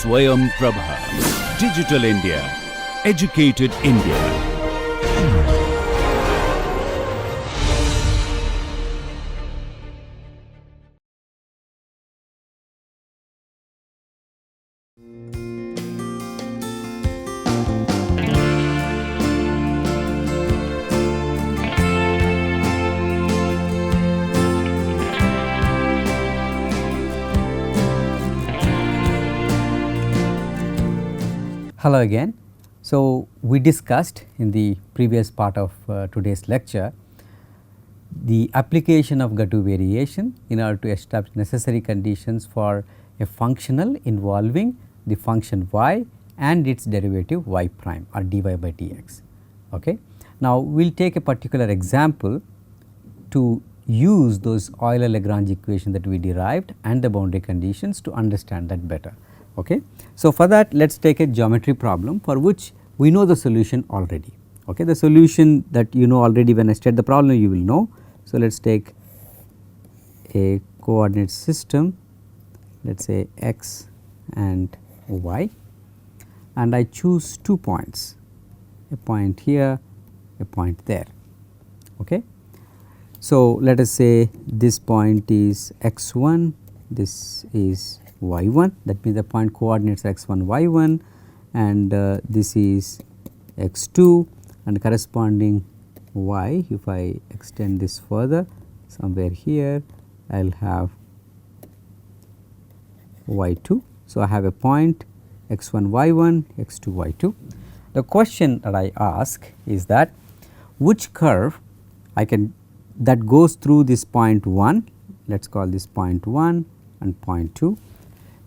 SwayamPrabha. Digital India. Educated India. Hello again. So, we discussed in the previous part of today's lecture the application of Gattu variation in order to establish necessary conditions for a functional involving the function y and its derivative y prime or dy by dx. Okay. Now, we will take a particular example to use those Euler Lagrange equation that we derived and the boundary conditions to understand that better. Okay. So, for that let us take a geometry problem for which we know the solution already. Okay. The solution that you know already, when I state the problem you will know. So, let us take a coordinate system, let us say x and y, and I choose 2 points, a point here, a point there. Okay. So, let us say this point is x1, this is y1, that means the point coordinates x1 y1, and this is x2 and corresponding y. If I extend this further somewhere here, I will have y2. So, I have a point x1 y1, x2 y2. The question that I ask is that which curve I can that goes through this point 1, let us call this point 1 and point 2.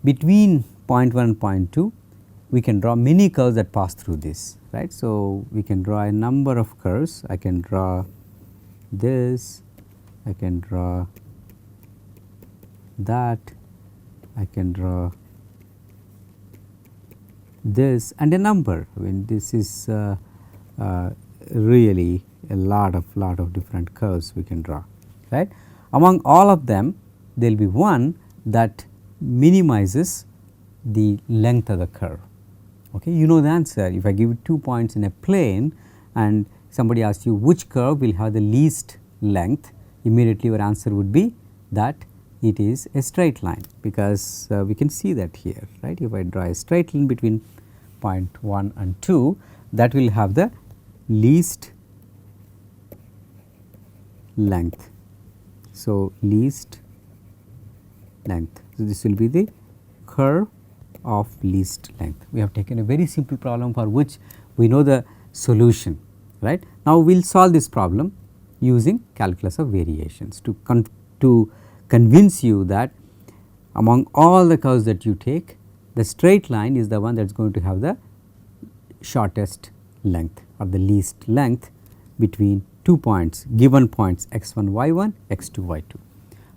Between point 1 and point 2 we can draw many curves that pass through this, right. So, we can draw a number of curves. I can draw this, I can draw that, I can draw this and a number. I mean this is really a lot of different curves we can draw, right. Among all of them there will be one that minimizes the length of the curve. Okay. You know the answer. If I give you 2 points in a plane and somebody asks you which curve will have the least length, immediately your answer would be that it is a straight line, because we can see that here, right. If I draw a straight line between point 1 and 2, that will have the least length. So, least length. So, this will be the curve of least length. We have taken a very simple problem for which we know the solution, right. Now, we will solve this problem using calculus of variations to convince you that among all the curves that you take, the straight line is the one that is going to have the shortest length or the least length between 2 points, given points x1 y1, x2 y2.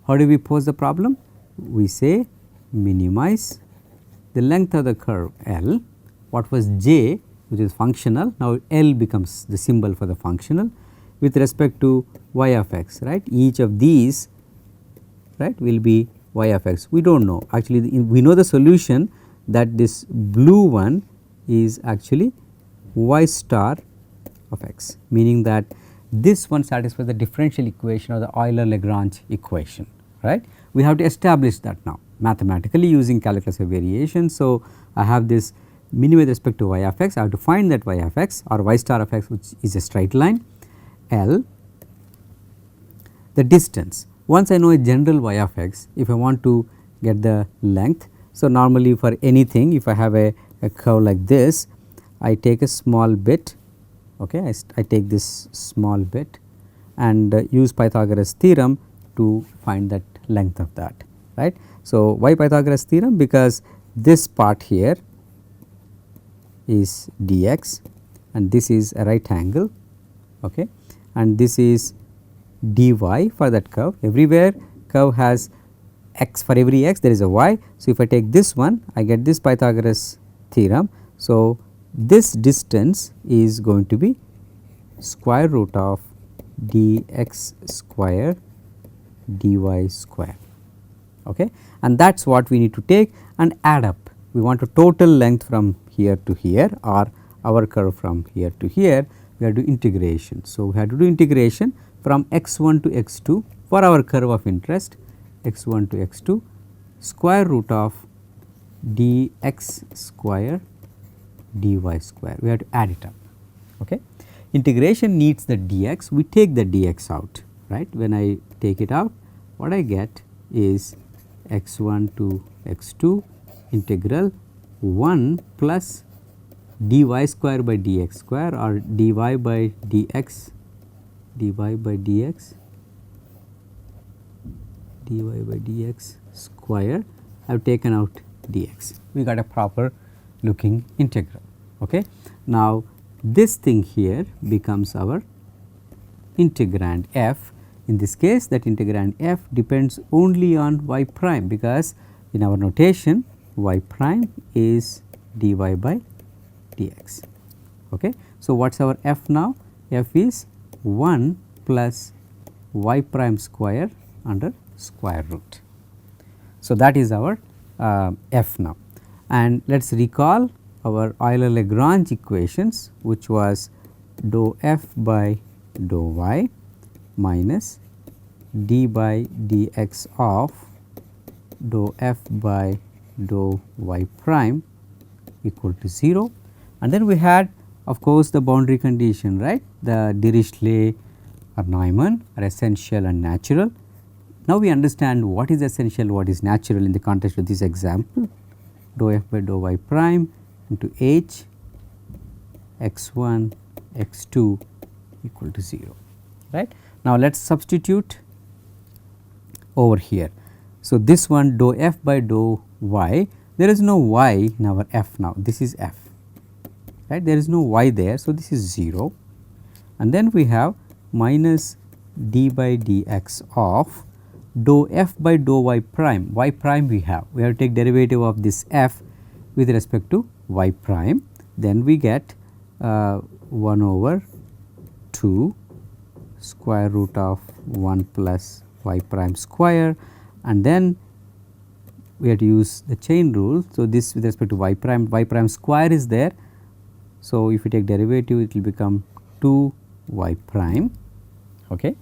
How do we pose the problem? We say minimize the length of the curve L, what was j which is functional, now L becomes the symbol for the functional with respect to y of x, right. Each of these, right, will be y of x. We do not know, actually we know the solution that this blue one is actually y star of x, meaning that this one satisfies the differential equation of the Euler Lagrange equation, right. We have to establish that now mathematically using calculus of variation. So, I have this minimum with respect to y of x, I have to find that y of x or y star of x, which is a straight line, L, the distance. Once I know a general y of x, if I want to get the length. So, normally for anything, if I have a curve like this, I take a small bit, okay, I take this small bit and use Pythagoras theorem to find that length of that, right. So, why Pythagoras theorem? Because this part here is dx and this is a right angle, okay, and this is dy for that curve. Everywhere curve has x, for every x there is a y. So, if I take this one, I get this Pythagoras theorem. So, this distance is going to be square root of dx square dy square, okay, and that is what we need to take and add up we want a total length from here to here or our curve from here to here, we have to do integration. So, we have to do integration from x1 to x2 for our curve of interest x1 to x2 square root of dx square dy square, we have to add it up. Okay. Integration needs the dx, we take the dx out, right. When I take it out, what I get is x1 to x2 integral 1 plus dy square by dx square or dy by dx square. I have taken out dx, we got a proper looking integral. Okay. Now, this thing here becomes our integrand f. In this case, that integrand f depends only on y prime, because in our notation y prime is dy by dx. Okay. So, what is our f now? F is 1 plus y prime square under square root. So, that is our f now, and let us recall our Euler Lagrange equations, which was dou f by dou y minus d by dx of dou f by dou y prime equal to 0, and then we had of course the boundary condition, right. The Dirichlet or Neumann are essential and natural. Now, we understand what is essential, what is natural in the context of this example. Dou f by dou y prime into h x1 x2 equal to 0, right. Now, let us substitute over here. So, this one dou f by dou y, there is no y in our f now, this is f, right, there is no y there. So, this is 0, and then we have minus d by dx of dou f by dou y prime we have to take derivative of this f with respect to y prime, then we get 1 over 2 square root of 1 plus y prime square, and then we have to use the chain rule. So, this with respect to y prime square is there. So, if you take derivative, it will become 2 y prime. Okay.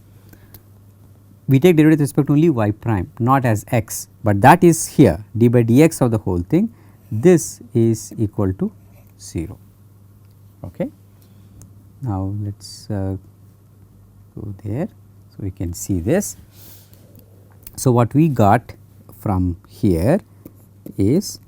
We take derivative with respect to only y prime, not as x, but that is here d by dx of the whole thing, this is equal to 0. Okay. Now, let us go there, so we can see this. So, what we got from here is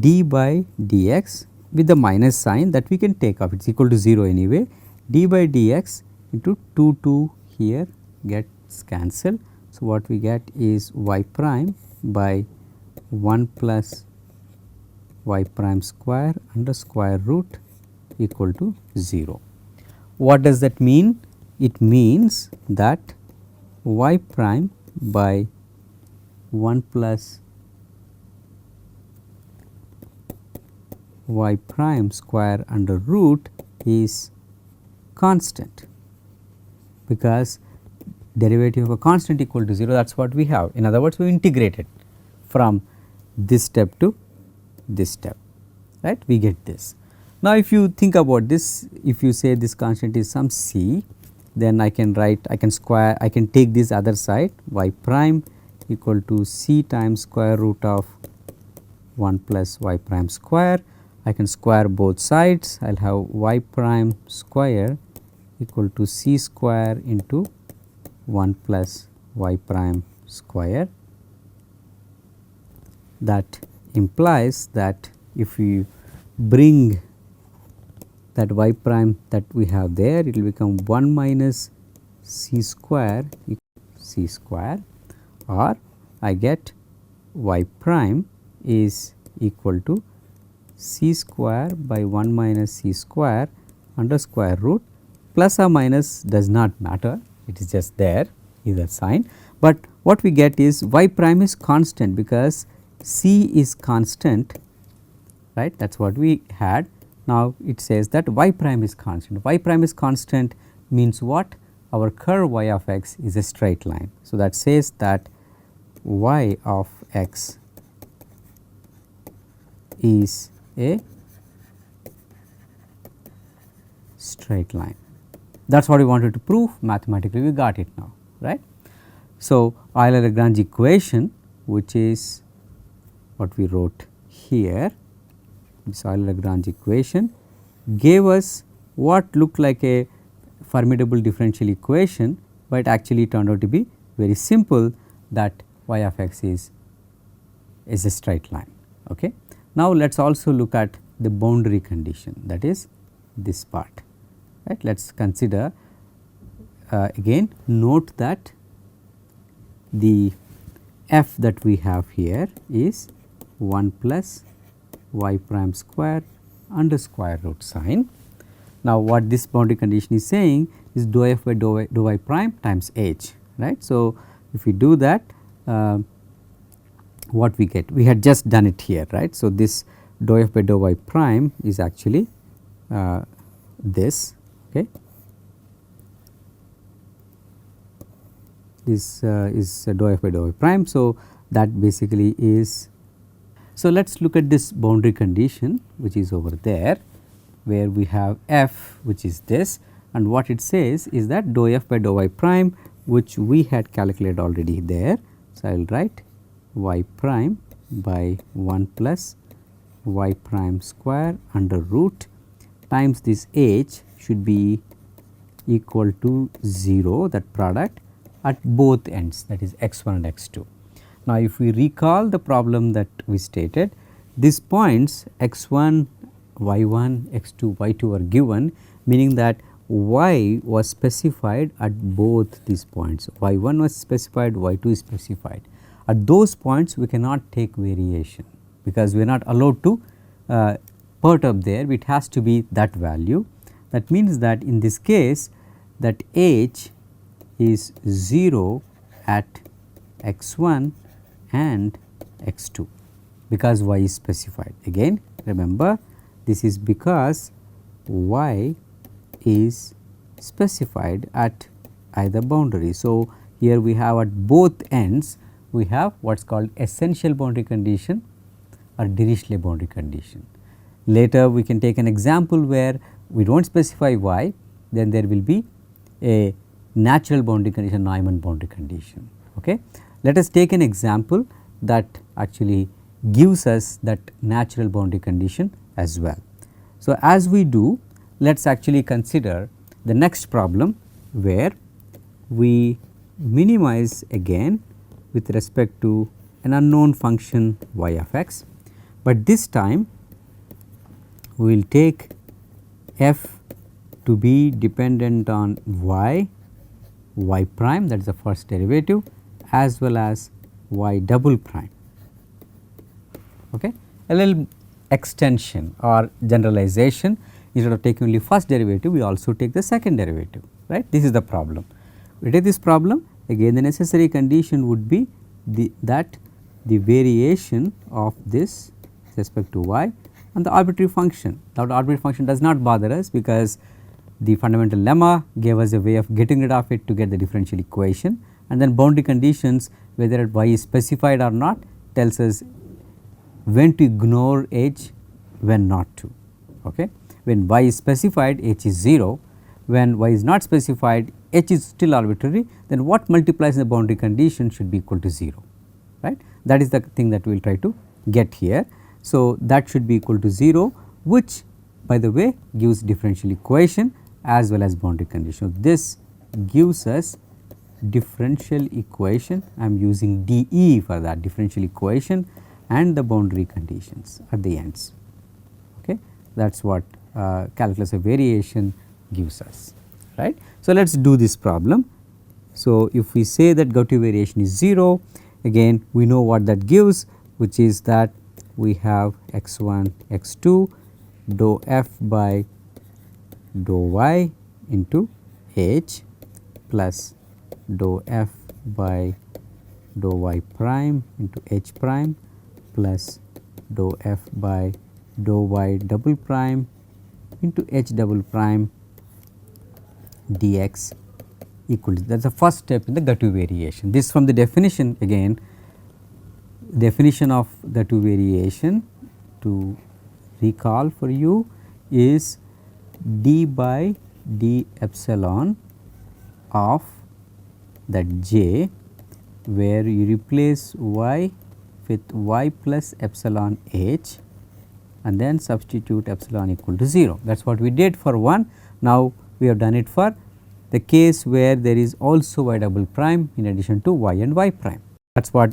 d by dx with the minus sign that we can take off, it is equal to 0 anyway, d by dx into 2 here gets cancelled. So, what we get is y prime by 1 plus y prime square under square root equal to 0. What does that mean? It means that y prime by 1 plus y prime square under root is constant, because derivative of a constant equal to 0, that is what we have. In other words, we integrated from this step to this step, right, we get this. Now, if you think about this, if you say this constant is some c, then I can write, I can take this other side y prime equal to c times square root of 1 plus y prime square. I can square both sides, I will have y prime square equal to c square into 1 plus y prime square. That implies that if we bring that y prime that we have there, it will become 1 minus c square c square, or I get y prime is equal to c square by 1 minus c square under square root, plus or minus does not matter, it is just there either sign, but what we get is y prime is constant because c is constant, right, that is what we had. Now, it says that y prime is constant. Y prime is constant means what? Our curve y of x is a straight line. So, that says that y of x is a straight line. That is what we wanted to prove. Mathematically we got it now, right. So, Euler Lagrange equation, which is what we wrote here, this Euler Lagrange equation gave us what looked like a formidable differential equation, but actually turned out to be very simple, that y of x is a straight line. Okay. Now, let us also look at the boundary condition, that is this part, right. Let us consider again, note that the f that we have here is 1 plus y prime square under square root sign. Now, what this boundary condition is saying is dou f by dou y prime times h, right. So, if we do that, what we get? We had just done it here, right. So, this dou f by dou y prime is actually this, okay. This is dou f by dou y prime. So, that basically is. So, let us look at this boundary condition which is over there, where we have f, which is this, and what it says is that dou f by dou y prime, which we had calculated already there. So, I will write y prime by 1 plus y prime square under root times this h should be equal to 0, that product at both ends, that is x1 and x2. Now, if we recall the problem that we stated, these points x1, y1, x2, y2 are given, meaning that y was specified at both these points, y1 was specified, y2 is specified. At those points we cannot take variation, because we are not allowed to perturb there, it has to be that value. That means that in this case, that h is 0 at x1 and x2, because y is specified. Again, remember, this is because y is specified at either boundary. So, here we have at both ends we have what is called essential boundary condition or Dirichlet boundary condition. Later we can take an example where we do not specify y, then there will be a natural boundary condition, Neumann boundary condition. Okay. Let us take an example that actually gives us that natural boundary condition as well. So, as we do, let us actually consider the next problem where we minimize again with respect to an unknown function y of x, but this time we will take f to be dependent on y prime, that is the first derivative, as well as y double prime. Okay. A little extension or generalization, instead of taking only first derivative we also take the second derivative, right. This is the problem. We take this problem, again the necessary condition would be that the variation of this with respect to y and the arbitrary function. Now, the arbitrary function does not bother us, because the fundamental lemma gave us a way of getting rid of it to get the differential equation, and then boundary conditions, whether y is specified or not, tells us when to ignore h, when not to. Okay. When y is specified, h is 0, when y is not specified, h is still arbitrary, then what multiplies the boundary condition should be equal to 0, right. That is the thing that we will try to get here. So, that should be equal to 0, which by the way gives differential equation as well as boundary condition. This gives us differential equation, I am using dE for that, differential equation and the boundary conditions at the ends. Okay. That is what calculus of variation gives us, right. So, let us do this problem. So, if we say that Gaussian variation is 0, again we know what that gives, which is that we have x1, x2 dou f by dou y into h plus dou f by dou y prime into h prime plus dou f by dou y double prime into h double prime dx equal to, that is the first step in the Gaussian variation. This from the definition, again definition of Gaussian variation to recall for you is d by d epsilon of that j, where you replace y with y plus epsilon h and then substitute epsilon equal to 0. That is what we did for 1. Now, we have done it for the case where there is also y double prime in addition to y and y prime. That is what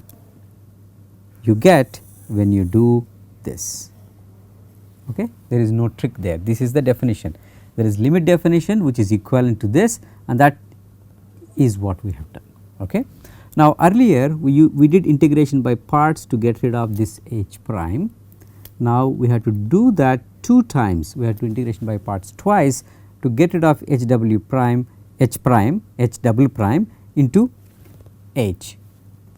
you get when you do this. Okay? There is no trick there. This is the definition. There is limit definition which is equivalent to this, and that is what we have done. Okay? Now, earlier we did integration by parts to get rid of this h prime. Now, we have to do that 2 times. We have to integration by parts twice to get rid of h w prime, h double prime into h.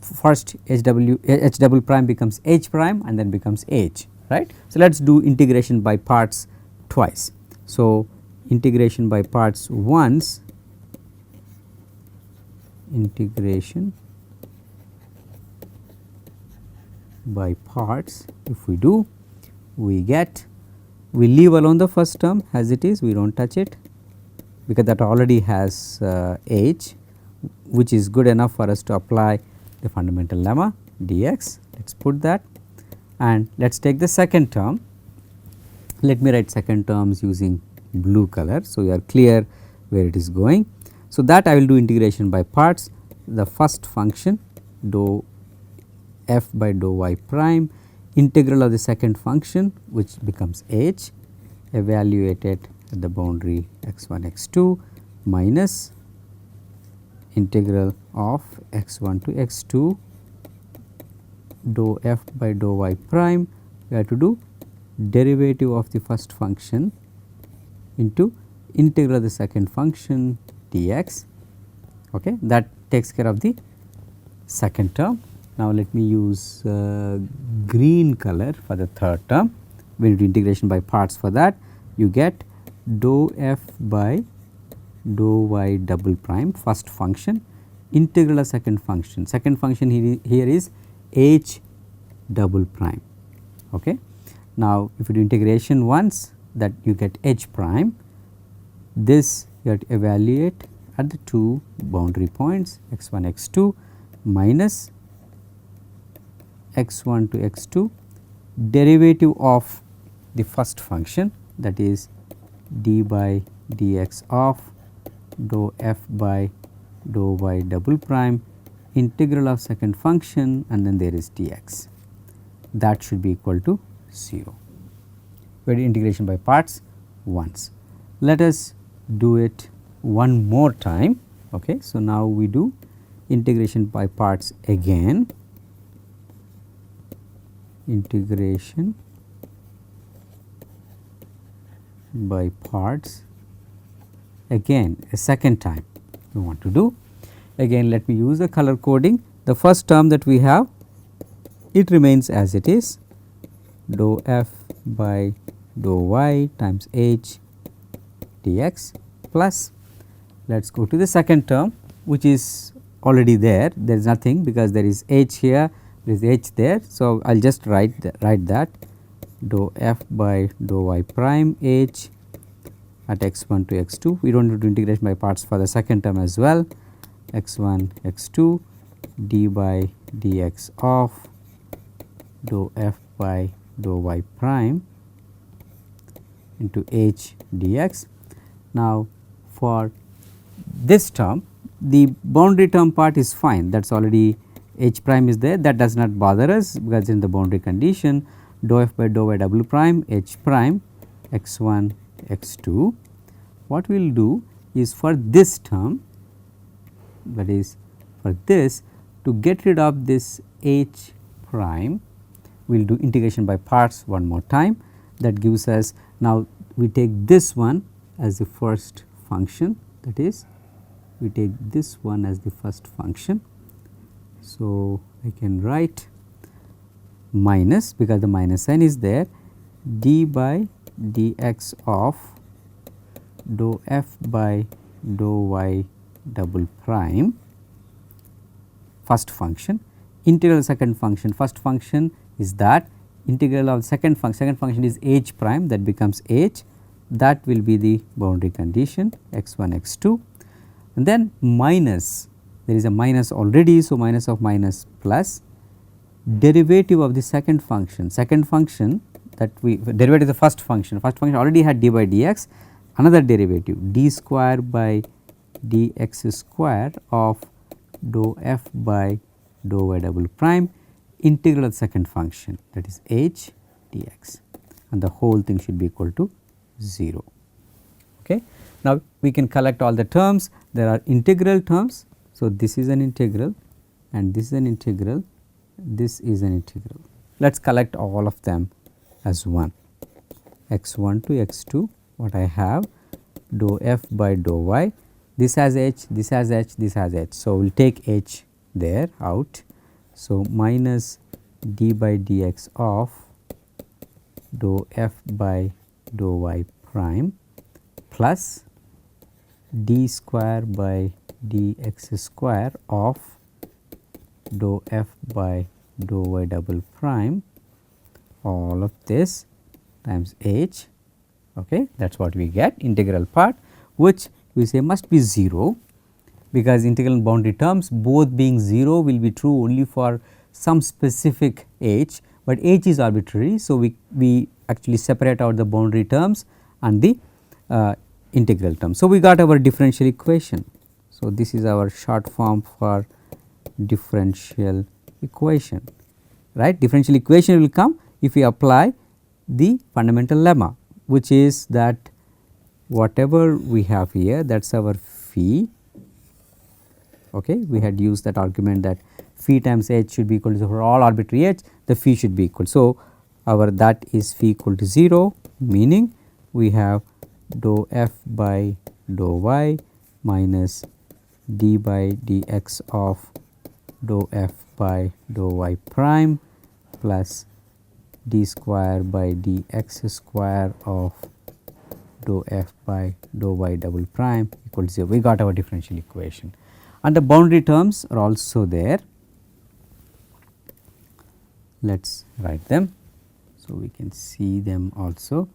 First h double prime becomes h prime and then becomes h, right. So, let us do integration by parts twice. So, integration by parts once, integration by parts, if we do, we get, we leave alone the first term as it is, we do not touch it because that already has h, which is good enough for us to apply the fundamental lemma dx. Let us put that, and let us take the second term. Let me write second terms using blue color. So, you are clear where it is going. So, that I will do integration by parts. The first function dou f by dou y prime, integral of the second function which becomes h, evaluated at the boundary x1 x2 minus integral of x1 to x2 dou f by dou y prime. We have to do derivative of the first function into integral of the second function dx. Okay, that takes care of the second term. Now, let me use green color for the third term. When you do integration by parts for that, you get dou f by dou y double prime first function, integral of second function. Second function here is h double prime. Okay. Now, if you do integration once, that you get h prime. This you have to evaluate at the 2 boundary points x1 x2 minus x1 to x2 derivative of the first function, that is d by dx of dou f by dou y double prime, integral of second function, and then there is dx. That should be equal to 0. We did integration by parts once. Let us do it one more time. Okay. So, now we do integration by parts again, integration by parts again a second time we want to do. Again, let me use the color coding. The first term that we have, it remains as it is, dou f by dou y times h dx plus, let us go to the second term which is already there. There is nothing because there is h here, there is h there. So, I will just write that dou f by dou y prime h at x1 to x2. We do not need to do integration by parts for the second term as well, x1 x2 d by dx of dou f by dou y prime into h dx. Now, for this term, the boundary term part is fine, that is already h prime is there, that does not bother us because in the boundary condition dou f by dou y double prime h prime x1 x2. What we will do is for this term, that is for this, to get rid of this h prime, we will do integration by parts one more time. That gives us, now we take this one as the first function, that is we take this one as the first function. So, I can write minus, because the minus sign is there, d by dx of dou f by dou y double prime first function, integral second function. First function is that integral of second function is h prime, that becomes h, that will be the boundary condition x1 x2, and then minus, there is a minus already. So, minus of minus plus derivative of the second function that we derivative of the first function already had d by dx, another derivative d square by dx square of dou f by dou y double prime integral of the second function, that is h dx, and the whole thing should be equal to 0. Okay. Now, we can collect all the terms. There are integral terms. So, this is an integral and this is an integral, this is an integral. Let us collect all of them as one, x1 to x2, what I have dou f by dou y, this has h, this has h, this has h. So, we will take h there out. So, minus d by dx of dou f by dou y prime plus d square by dx square of dou f by dou y double prime, all of this times h. Okay, that is what we get, integral part, which we say must be 0, because integral and boundary terms both being 0 will be true only for some specific h, but h is arbitrary. So, we actually separate out the boundary terms and the integral terms. So, we got our differential equation. So, this is our short form for differential equation, right. Differential equation will come if we apply the fundamental lemma, which is that whatever we have here, that is our phi. Okay. We had used that argument that phi times h should be equal to for all arbitrary h, the phi should be equal. So, our that is phi equal to 0, meaning we have dou f by dou y minus d by dx of dou f by dou y prime plus d square by dx square of dou f by dou y double prime equal to 0. We got our differential equation, and the boundary terms are also there. Let us write them, so we can see them also.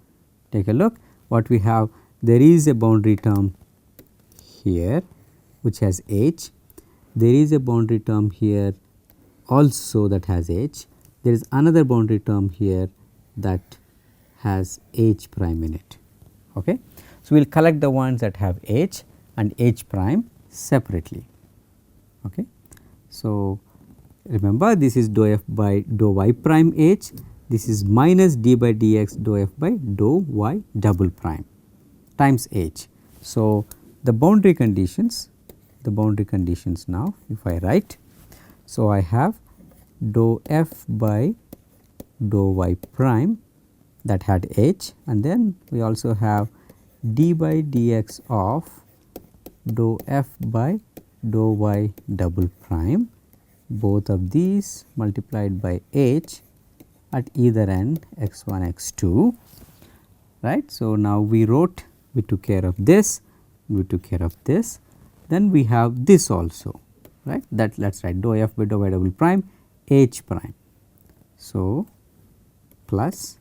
Take a look what we have. There is a boundary term here which has h, there is a boundary term here also that has h, there is another boundary term here that has h prime in it. Okay. So, we will collect the ones that have h and h prime separately. Okay. So, remember this is dou f by dou y prime h, this is minus d by dx dou f by dou y double prime times h. So, the boundary conditions now if I write. So, I have dou f by dou y prime that had h, and then we also have d by dx of dou f by dou y double prime, both of these multiplied by h at either end x1 x2, right. So, now we took care of this, we took care of this, then we have this also, right, that let us write dou f by dou y double prime h prime. So, plus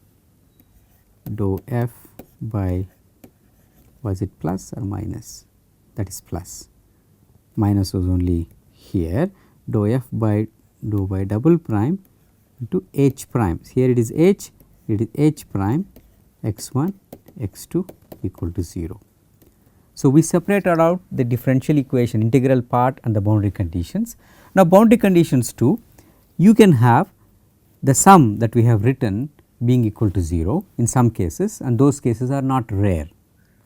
dou f by, was it plus or minus, that is plus, minus was only here, dou f by dou y double prime into h prime, here it is h prime x1 x2 equal to 0. So, we separated out the differential equation integral part and the boundary conditions. Now, boundary conditions too, you can have the sum that we have written being equal to 0 in some cases, and those cases are not rare.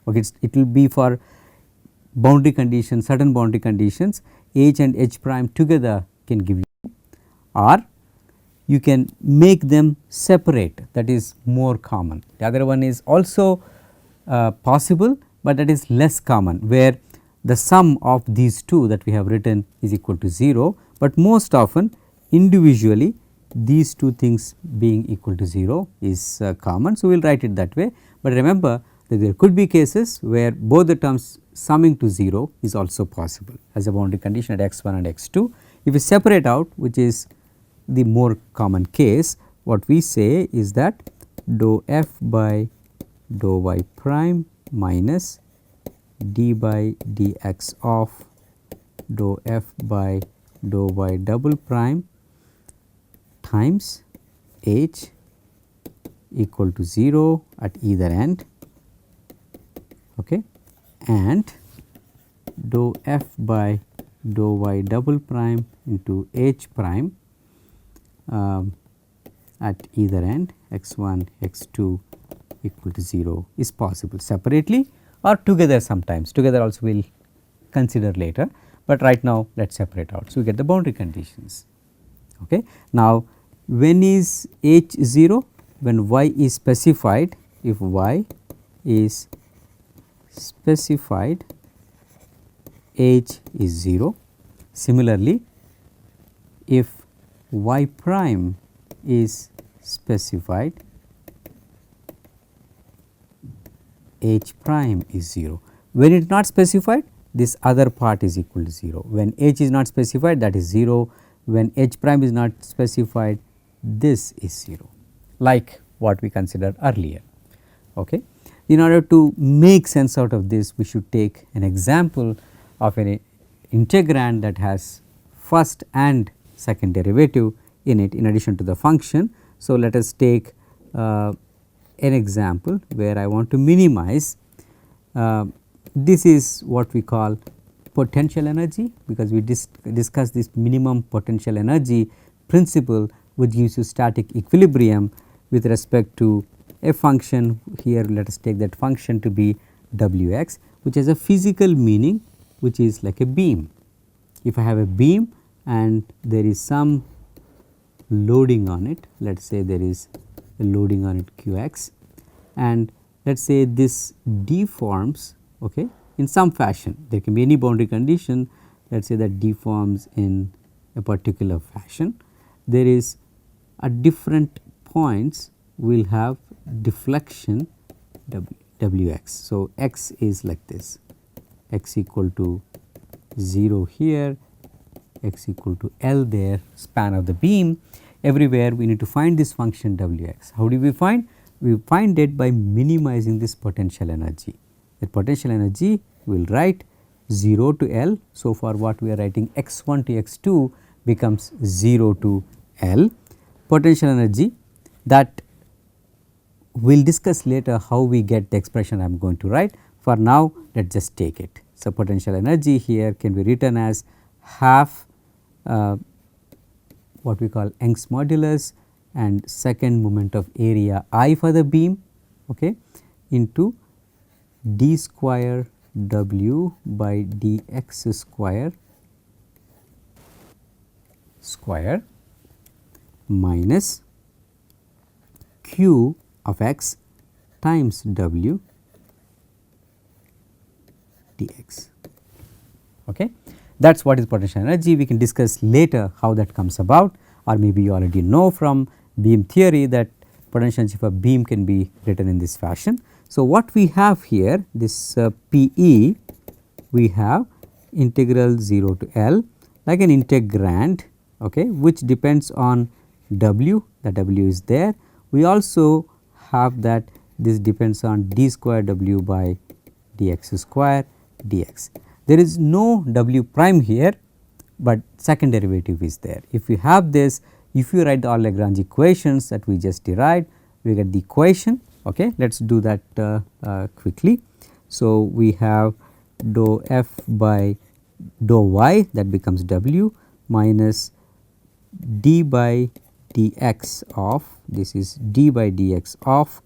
Okay, it will be for boundary conditions, certain boundary conditions h and h prime together can give you, or you can make them separate, that is more common. The other one is also possible, but that is less common, where the sum of these two that we have written is equal to 0, but most often individually these two things being equal to 0 is common. So, we will write it that way, but remember that there could be cases where both the terms summing to 0 is also possible as a boundary condition at x1 and x2. If we separate out, which is the more common case, what we say is that dou f by dou y prime minus d by dx of dou f by dou y double prime times h equal to 0 at either end, okay, and dou f by dou y double prime into h prime at either end x 1 x 2 equal to 0 is possible separately or together sometimes. Together also we will consider later, but right now let us separate out. So, we get the boundary conditions. Okay. Now, when is h 0? When y is specified, if y is specified, h is 0. Similarly, if y prime is specified, h prime is 0. When it is not specified, this other part is equal to 0. When h is not specified, that is 0. When h prime is not specified, this is 0, like what we considered earlier. Okay. In order to make sense out of this, we should take an example of an integrand that has first and second derivative in it in addition to the function. So, let us take an example where I want to minimize. This is what we call potential energy, because we discussed this minimum potential energy principle, which gives you static equilibrium with respect to a function. Here let us take that function to be w x, which has a physical meaning, which is like a beam. If I have a beam and there is some loading on it, let us say there is a loading on it q x, and let us say this deforms, okay, in some fashion. There can be any boundary condition, let us say that deforms in a particular fashion. There is at different points we will have deflection w x. So, x is like this, x equal to 0 here, x equal to L there, span of the beam. Everywhere we need to find this function w x. How do we find? We find it by minimizing this potential energy. The potential energy we will write 0 to L. So, for what we are writing x 1 to x 2 becomes 0 to L. Potential energy that we will discuss later how we get the expression I am going to write. For now, let us just take it. So, potential energy here can be written as half what we call Young's modulus and second moment of area I for the beam, okay, into d square w by dx square minus q of x times w dx. Okay. That is what is potential energy. We can discuss later how that comes about, or maybe you already know from beam theory that potential energy for beam can be written in this fashion. So, what we have here, this P we have integral 0 to L like an integrand, okay, which depends on w, the w is there. We also have that this depends on d square w by dx square dx. There is no w prime here, but second derivative is there. If you have this, if you write the Euler Lagrange equations that we just derived, we get the equation. Okay. Let us do that quickly. So, we have dou f by dou y, that becomes w, minus d by dx of, this is d by dx of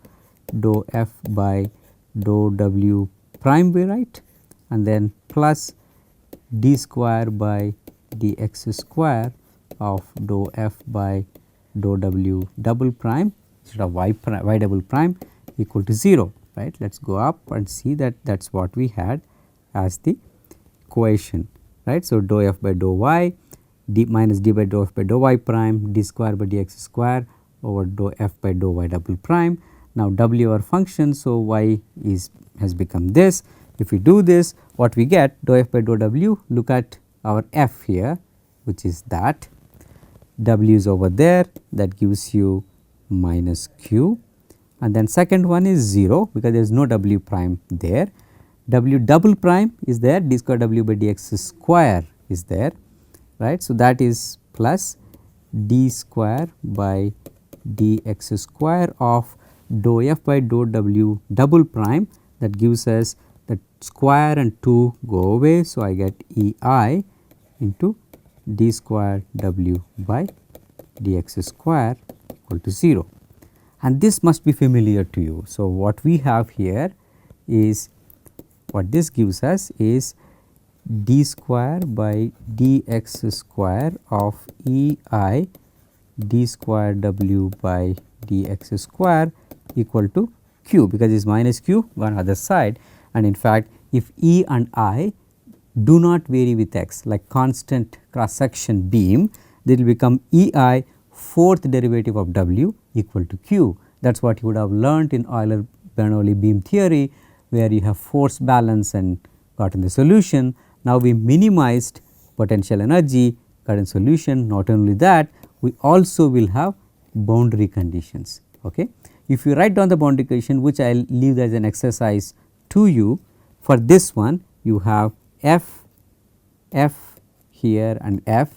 dou f by dou w prime we write, and then plus d square by dx square of dou f by dou w double prime instead of y double prime equal to 0, right. Let us go up and see that that is what we had as the equation, right. So, dou f by dou y d minus d by dou f by dou y prime d square by dx square over dou f by dou y double prime. Now, w our function, so y has become this. If we do this, what we get dou f by dou w, look at our f here, which is that w is over there, that gives you minus q, and then second one is 0 because there is no w prime there. W double prime is there, d square w by dx square is there, right. So, that is plus d square by dx square of dou f by dou w double prime, that gives us that square and 2 go away. So, I get E I into d square w by dx square equal to 0, and this must be familiar to you. So, what we have here is, what this gives us is d square by dx square of E I d square w by dx square equal to q, because it is minus q on other side, and in fact if E and I do not vary with x, like constant cross section beam, they will become E I fourth derivative of w equal to q. That is what you would have learnt in Euler Bernoulli beam theory, where you have force balance and gotten the solution. Now, we minimized potential energy, current solution. Not only that, we also will have boundary conditions. Okay. If you write down the boundary condition, which I will leave as an exercise to you, for this one you have f here and f,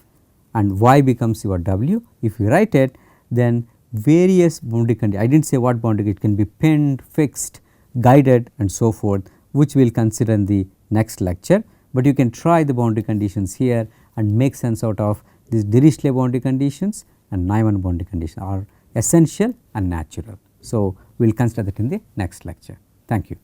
and y becomes your w. If you write it, then various boundary conditions, I did not say what boundary, it can be pinned, fixed, guided and so forth, which we will consider in the next lecture, but you can try the boundary conditions here and make sense out of these Dirichlet boundary conditions and Neumann boundary conditions are essential and natural. So, we will consider that in the next lecture. Thank you.